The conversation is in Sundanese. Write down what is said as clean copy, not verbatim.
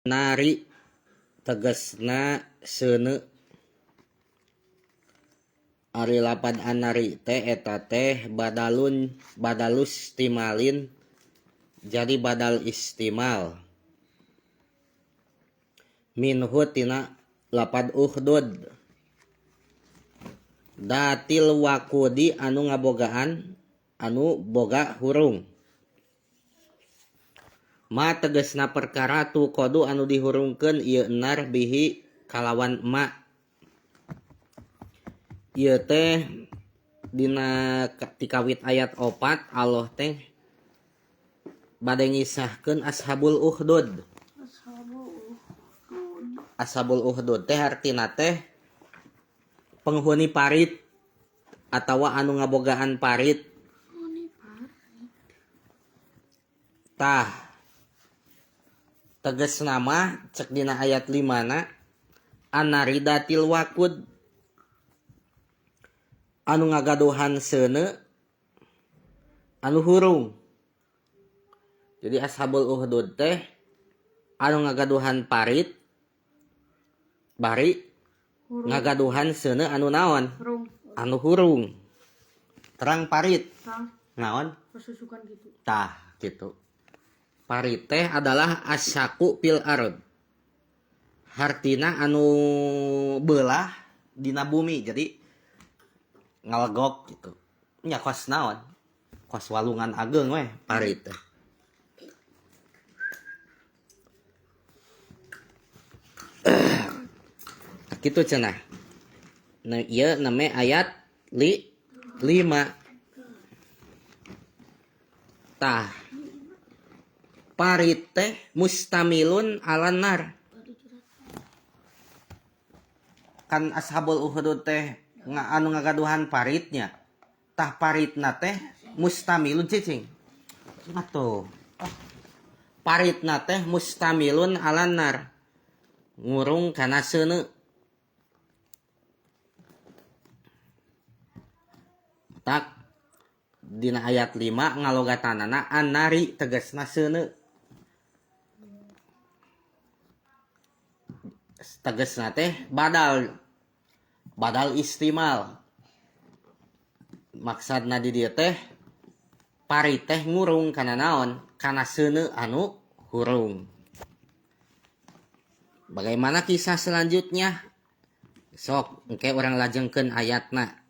Nari tegasna seuneu. Ari lapad anari teh eta teh badalus timalin jadi badal istimal. Minhu tina lapad uhdud. Datil wakudi anu ngabogaan anu boga hurung. Ma tegasna perkara tu kodu anu dihurungkeun ieu nar bihi kalawan ma. Ieu teh dina tikawit ayat 4 Allah teh bade ngisahkeun ashabul uhdud. Ashabul uhdud teh artina teh penghuni parit atawa anu ngabogaan parit. Tah tegasna mah cek dina ayat 5 na anaridatil wakud anu ngagaduhan seuneu anu hurung. Jadi ashabul uhdud teh anu ngagaduhan parit bari ngagaduhan seuneu anu naon? Anu hurung. Terang parit. Naon? Persusukan gitu. Tah gitu. Parit teh adalah asyaku fil ard. Hartina anu beulah dina bumi. Jadi ngalegok gitu. Nya kos naon? Kos walungan ageung we parit teh. Kitu cenah. Nah, ieu name ayat 5. Tah parit teh mustamilun alan nar. Kan ashabul uhdud teh anu ngagaduhan paritnya. Tah paritna teh mustamilun cicing. Atuh. Paritna teh mustamilun alan nar. Ngurung kana seuneu. Tak dina ayat 5 ngalogatanana annari tegasna seuneu. Tegasna teh badal istimal. Maksudna di dieu teh parit teh ngurung kana naon? Kana seuneu anu hurung. Bagaimana kisah selanjutnya? Sok engke urang lajengkeun ayatna.